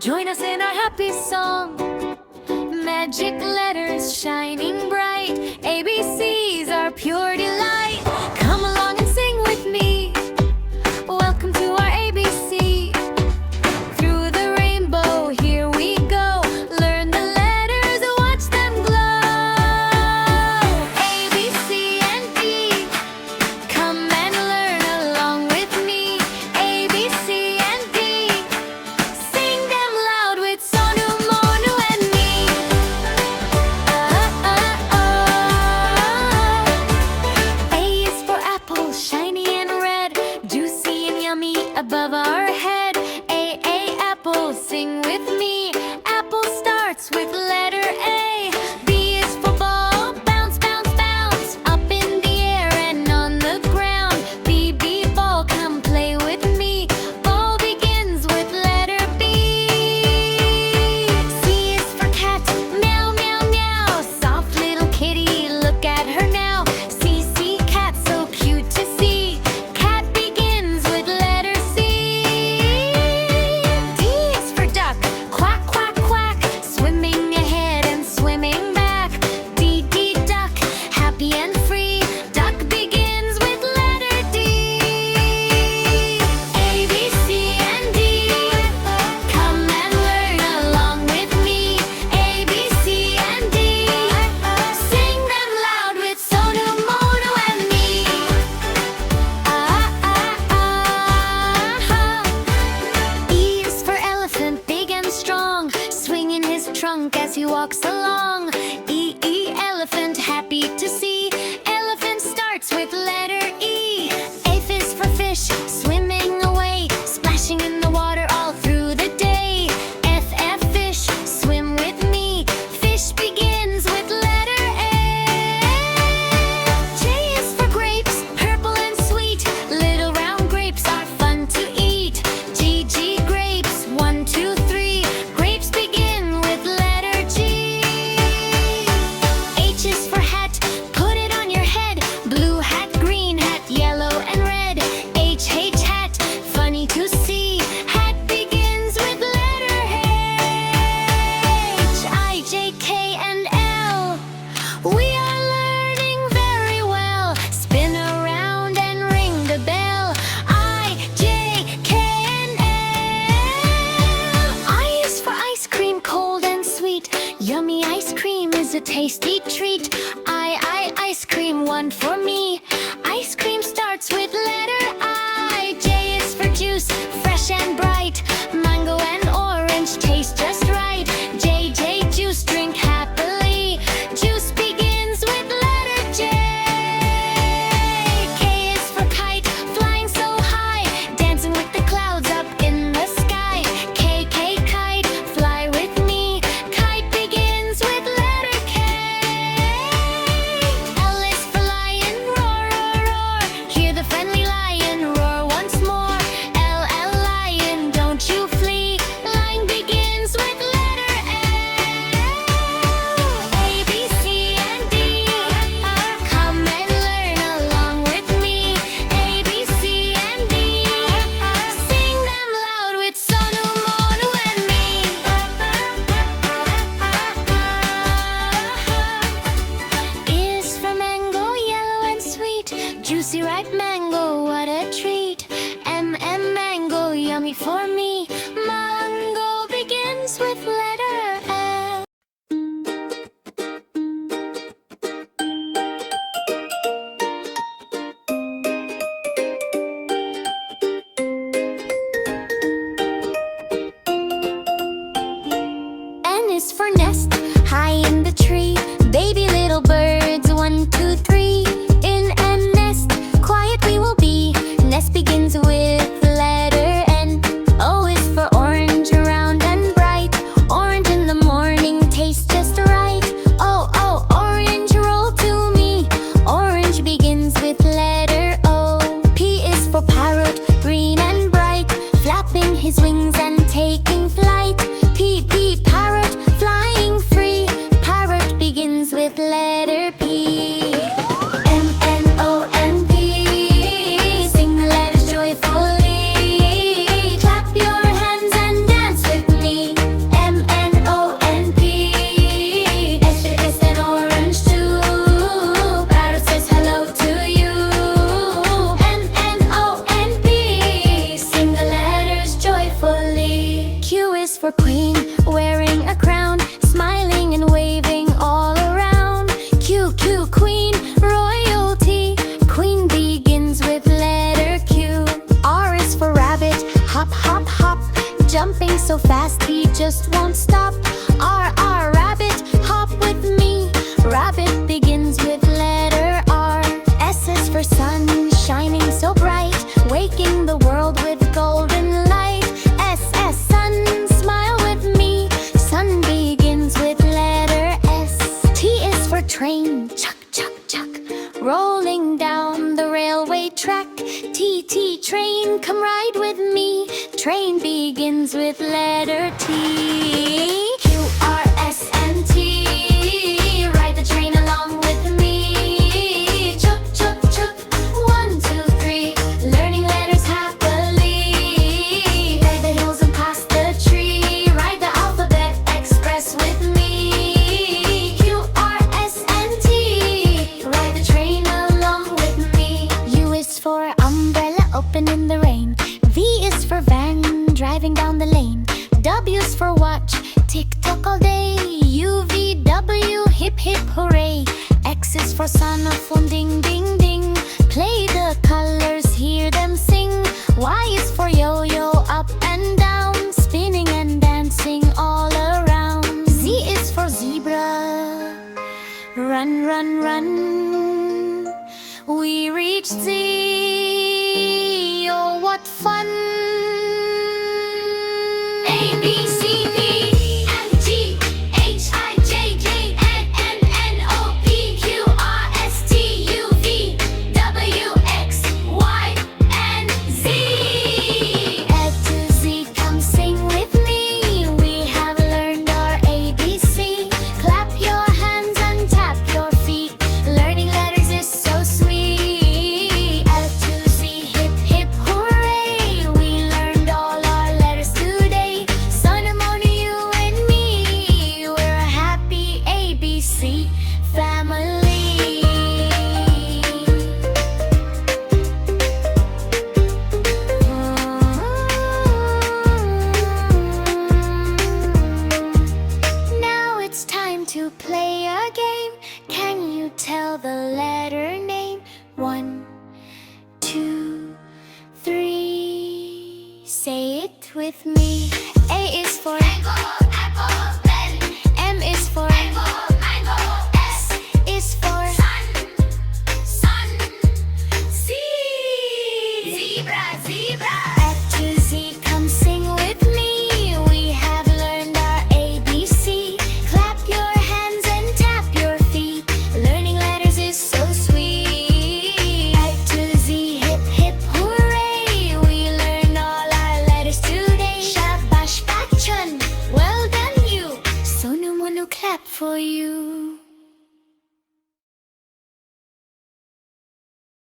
Join us in our happy song. Magic letters shining bright, ABCs are pure delight. Come along and sing with me. Welcome to our ABC. Through the rainbow, here we go. Learn the letters, watch them glow. A, B, C, and D. Come and learn along with me. A, B, C, and D. Sing them loud with Sonu Monu and me. A is for apple, shiny and red, juicy and yummy above our head. A, apple, sing with me. Apple starts with letter A. B is for ball, bounce, bounce, bounce, up in the air and on the ground. B, ball, come play with me. Ball begins with letter B. C is for cat, meow, meow, meow, soft little kitty, look at her now. C, cat, so cute to see. Cat begins with letter C. D is for duck, quack, quack, quack, swimming ahead and swimming back. D, duck, happy and free. Duck begins with letter D. A, B, C, and D. Come and learn along with me. A, B, C, and D. Sing them loud with Sonu Monu and me. E is for elephant, big and strong, swinging his trunk as he walks along. Elephant, happy to see. Elephant starts with letter E. F is for fish, swimming away, splashing in the water all through the day. F, fish, swim with me. Fish begins with letter A. J is for grapes, purple and sweet, little round grapes are fun to eat. G, grapes, 1, 2, 3. Grapes begin with letter G. H is for hat, put it on your head, blue hat, green hat, yellow and red. H, hat, funny to see. Hat begins with letter H. I, J, K, and L. We are learning very well. Spin around and ring the bell. I, J, K, and L. I is for ice cream, cold and sweet. Yummy ice cream is a tasty treat. Ice cream, one for me. Ice cream starts with letter I. J is for juice, fresh and bright. Mango and orange taste just right. J, juice, drink happily. Juice begins with letter J. K is for kite, flying so high, dancing with the clouds up in the sky. K, kite, fly with me. Kite begins with letter K. L is for lion, roar, roar, roar. Hear the friendly lion roar once more. L, lion, don't you flee. Line begins with letter L. A, B, C, and D. Come and learn along with me. A, B, C, and D. Sing them loud with Sonu Monu and me. Is for mango, yellow and sweet, juicy ripe mango, what a treat. M, mango, yummy for me. Mango begins with letter L. N is for nest, high in the tree. Baby little birds, 1, 2, 3. In a nest, quiet we will be. Nest queen, royalty. Queen begins with letter Q. R is for rabbit, hop, hop, hop. Jumping so fast he just won't stop. R, rabbit, hop with me. Rabbit begins with letter R. S is for sun, shining so bright, waking the world with golden light. S, sun, smile with me. Sun begins with letter S. T is for train, chuck, chuck, chuck, rolling down the railway track. T, train, come ride with me. Train begins with letter T. Q, R, S, and T, ride the train along with me. Chuck, chuck, chuck, 1, 2, 3, learning letters happily. Ride the hills and past the tree, ride the alphabet express with me. Q, R, S, and T, ride the train along with me. U is for umbrella, open in the rain. V is for van, driving down the lane. W is for watch, tick-tock all day. U, V, W, hip, hip, hooray. X is for sonophone, ding, ding, ding. Play the colors, hear them sing. Y is for yo-yo,